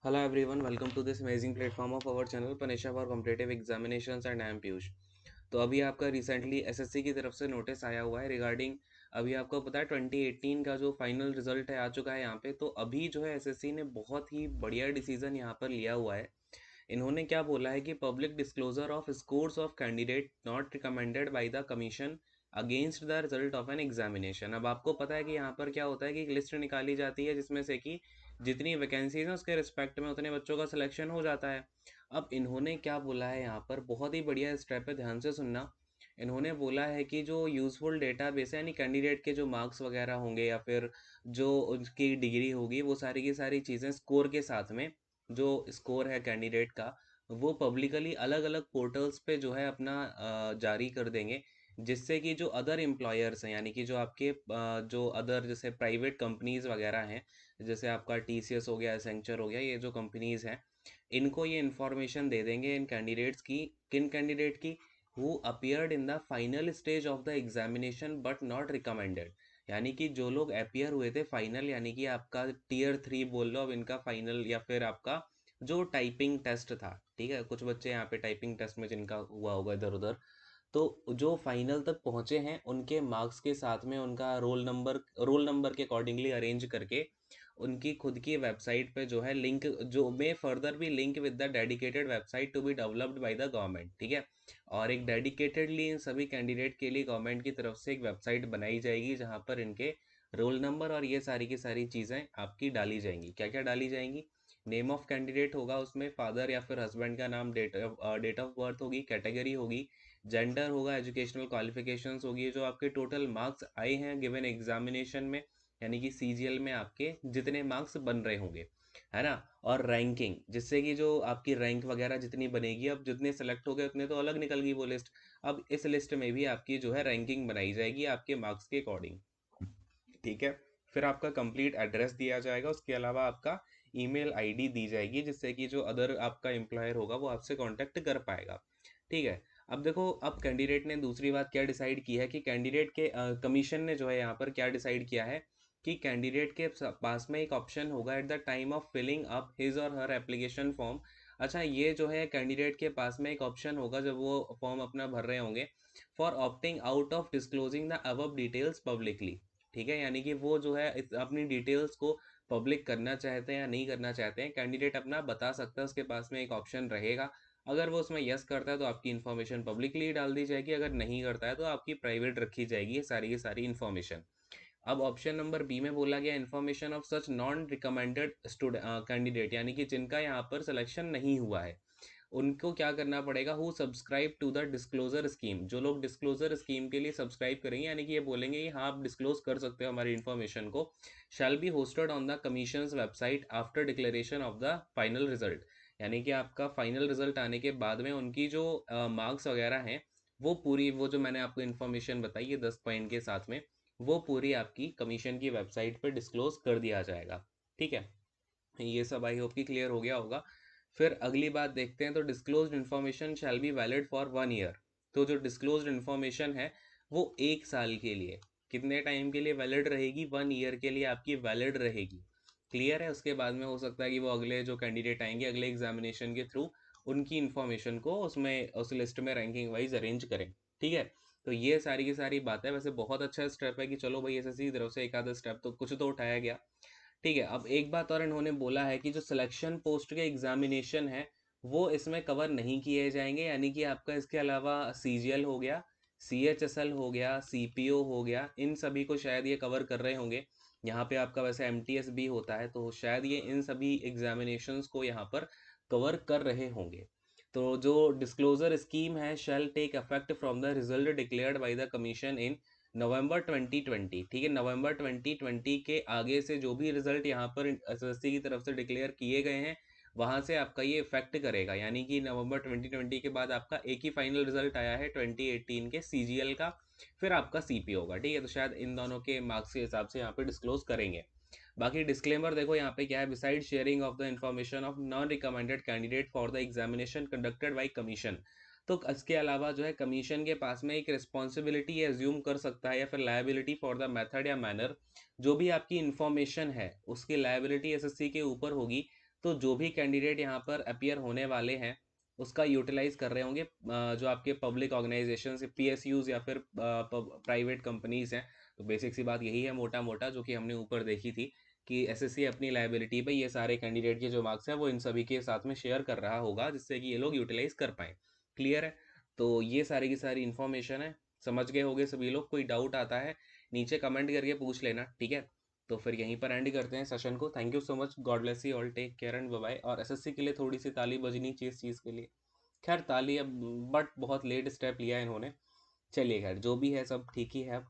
Hello everyone, welcome to this amazing platform of our channel Panisha for Competitive Examinations and I am Piyush. तो अभी आपका recently SSC की तरफ से notice आया हुआ है रिगार्डिंग, अभी आपको पता है 2018 का जो फाइनल रिजल्ट है आ चुका है यहाँ पे। तो अभी जो है एसएससी ने बहुत ही बढ़िया डिसीजन यहाँ पर लिया हुआ है। इन्होंने क्या बोला है कि public disclosure of scores of candidate not recommended by the commission against the result of an examination. अब आपको पता है कि यहाँ पर क्या होता है कि एक लिस्ट निकाली जाती है जिसमें से कि जितनी वैकेंसीज हैं उसके रिस्पेक्ट में उतने बच्चों का सिलेक्शन हो जाता है। अब इन्होंने क्या बोला है यहाँ पर, बहुत ही बढ़िया स्टेप है, ध्यान से सुनना। इन्होंने बोला है कि जो यूजफुल डेटाबेस है यानी कैंडिडेट के जो मार्क्स वगैरह होंगे या फिर जो उनकी डिग्री होगी वो सारी की सारी चीज़ें स्कोर के साथ में, जो स्कोर है कैंडिडेट का वो पब्लिकली अलग अलग पोर्टल्स पे जो है अपना जारी कर देंगे। जिससे कि जो अदर एम्प्लॉयर्स हैं यानी कि जो आपके जो अदर जैसे प्राइवेट कंपनीज वगैरह हैं, जैसे आपका टीसीएस हो गया, एसेंचर हो गया, ये जो कंपनीज हैं इनको ये इन्फॉर्मेशन दे देंगे इन कैंडिडेट्स की। किन कैंडिडेट की? Who appeared in the final stage of the examination but not recommended. यानी कि जो लोग अपियर हुए थे फाइनल, यानी कि आपका टियर 3 बोल लो अब इनका फाइनल, या फिर आपका जो टाइपिंग टेस्ट था, ठीक है, कुछ बच्चे यहाँ पे टाइपिंग टेस्ट में जिनका हुआ होगा इधर उधर, तो जो फाइनल तक पहुंचे हैं उनके मार्क्स के साथ में उनका रोल नंबर के अकॉर्डिंगली अरेंज करके उनकी खुद की वेबसाइट पे जो है लिंक, जो में फर्दर भी link with the dedicated website to be developed by the government, ठीक है। और एक डेडिकेटेडली इन सभी कैंडिडेट के लिए गवर्नमेंट की तरफ से एक वेबसाइट बनाई जाएगी जहां पर इनके रोल नंबर और ये सारी की सारी चीज़ें आपकी डाली जाएंगी। क्या क्या डाली जाएंगी? नेम ऑफ कैंडिडेट होगा उसमें, फादर या फिर हस्बैंड का नाम, डेट ऑफ बर्थ होगी, कैटेगरी होगी, जेंडर होगा, एजुकेशनल क्वालिफिकेशंस होगी, जो आपके टोटल मार्क्स आए हैं गिवन एग्जामिनेशन में यानी कि सीजीएल में आपके जितने मार्क्स बन रहे होंगे, है ना। और रैंकिंग, जिससे कि जो आपकी रैंक वगैरह जितनी बनेगी, अब जितने सेलेक्ट हो गए उतने तो अलग निकल गई वो लिस्ट, अब इस लिस्ट में भी आपकी जो है रैंकिंग बनाई जाएगी आपके मार्क्स के अकॉर्डिंग, ठीक है। फिर आपका कंप्लीट एड्रेस दिया जाएगा, उसके अलावा आपका ईमेल आईडी दी जाएगी जिससे कि जो अदर आपका एम्प्लॉयर होगा वो आपसे कांटेक्ट कर पाएगा, ठीक है। अब देखो, अब कैंडिडेट ने दूसरी बात क्या डिसाइड की है कि कैंडिडेट के कमीशन ने जो है यहाँ पर क्या डिसाइड किया है कि कैंडिडेट के पास में एक ऑप्शन होगा at the time of filling up his or her application form. अच्छा, ये जो है कैंडिडेट के पास में एक ऑप्शन होगा जब वो फॉर्म अपना भर रहे होंगे, for opting out of disclosing the above details publicly, ठीक है। यानी कि वो जो है अपनी डिटेल्स को पब्लिक करना चाहते हैं या नहीं करना चाहते हैं, कैंडिडेट अपना बता सकता है, उसके पास में एक ऑप्शन रहेगा। अगर वो उसमें यस करता है तो आपकी इन्फॉर्मेशन पब्लिकली डाल दी जाएगी, अगर नहीं करता है तो आपकी प्राइवेट रखी जाएगी ये सारी की सारी इन्फॉर्मेशन। अब ऑप्शन नंबर बी में बोला गया information of such non recommended candidate, यानी कि जिनका यहाँ पर सिलेक्शन नहीं हुआ है उनको क्या करना पड़ेगा, who subscribe to the disclosure scheme. जो लोग डिस्क्लोजर स्कीम के लिए सब्सक्राइब करेंगे यानी कि ये बोलेंगे कि हाँ आप डिस्क्लोज कर सकते हो हमारी इन्फॉर्मेशन को, shall be hosted on the commission website after declaration of the final result. यानी कि आपका फाइनल रिजल्ट आने के बाद में उनकी जो मार्क्स वगैरह हैं वो पूरी, वो जो मैंने आपको इन्फॉर्मेशन बताई है 10 पॉइंट के साथ में, वो पूरी आपकी कमीशन की वेबसाइट पर डिस्क्लोज कर दिया जाएगा, ठीक है। ये सब आई होप कि क्लियर हो गया होगा। फिर अगली बात देखते हैं, तो disclosed information shall be valid for 1 year. तो जो डिस्क्लोज्ड इन्फॉर्मेशन है वो 1 साल के लिए, कितने टाइम के लिए वैलिड रहेगी? 1 ईयर के लिए आपकी वैलिड रहेगी, क्लियर है। उसके बाद में हो सकता है कि वो अगले जो कैंडिडेट आएंगे अगले एग्जामिनेशन के थ्रू उनकी इन्फॉर्मेशन को उसमें उस लिस्ट में रैंकिंग वाइज अरेंज करें, ठीक है। तो ये सारी की सारी बातें, वैसे बहुत अच्छा स्टेप है कि चलो भाई एसएससी की तरफ से एक आधा स्टेप तो कुछ तो उठाया गया, ठीक है। अब एक बात और इन्होंने बोला है कि जो सिलेक्शन पोस्ट के एग्जामिनेशन है वो इसमें कवर नहीं किए जाएंगे, यानी कि आपका इसके अलावा सीजीएल हो गया, सीएचएसएल हो गया, सीपीओ हो गया, इन सभी को शायद ये कवर कर रहे होंगे। यहाँ पे आपका वैसे एमटीएस भी होता है तो शायद ये इन सभी एग्जामिनेशंस को यहाँ पर कवर कर रहे होंगे। तो जो डिस्क्लोजर स्कीम है shall take effect from the result declared by the commission in November 2020, ठीक है। नवंबर 2020 के आगे से जो भी रिजल्ट यहाँ पर एसएससी की तरफ से डिक्लेयर किए गए हैं वहां से आपका ये इफेक्ट करेगा, यानी कि नवंबर 2020 के बाद आपका एक ही फाइनल रिजल्ट आया है 2018 के सीजीएल का, फिर आपका सीपीओ होगा, ठीक है। तो शायद इन दोनों के मार्क्स के हिसाब से यहाँ पे डिस्क्लोज करेंगे। बाकी डिस्क्लेमर देखो यहाँ पे क्या है, beside sharing of the information of non recommended candidate for the examination conducted by commission. तो इसके अलावा जो है कमीशन के पास में एक रिस्पॉन्सिबिलिटी एज्यूम कर सकता है या फिर लायबिलिटी फॉर द मेथड या मैनर, जो भी आपकी इन्फॉर्मेशन है उसकी लायबिलिटी एसएससी के ऊपर होगी तो जो भी कैंडिडेट यहाँ पर अपीयर होने वाले हैं उसका यूटिलाइज कर रहे होंगे जो आपके पब्लिक ऑर्गेनाइजेशन पीएसयूज या फिर प्राइवेट कंपनीज हैं। तो बेसिक सी बात यही है मोटा मोटा जो कि हमने ऊपर देखी थी कि एसएससी अपनी लाइबिलिटी पे ये सारे कैंडिडेट के जो मार्क्स हैं वो इन सभी के साथ में शेयर कर रहा होगा जिससे कि ये लोग यूटिलाइज कर पाए। क्लियर है? तो ये सारी की सारी इन्फॉर्मेशन है, समझ गए होंगे सभी लोग। कोई डाउट आता है नीचे कमेंट करके पूछ लेना, ठीक है? तो फिर यहीं पर एंड करते हैं सेशन को। Thank you so much, God bless you all, take care and bye bye. और एसएससी के लिए थोड़ी सी ताली बजनी चाहिए इस चीज़ के लिए। खैर ताली अब, बट बहुत लेट स्टेप लिया है इन्होंने। चलिए खैर जो भी है सब ठीक ही है अब।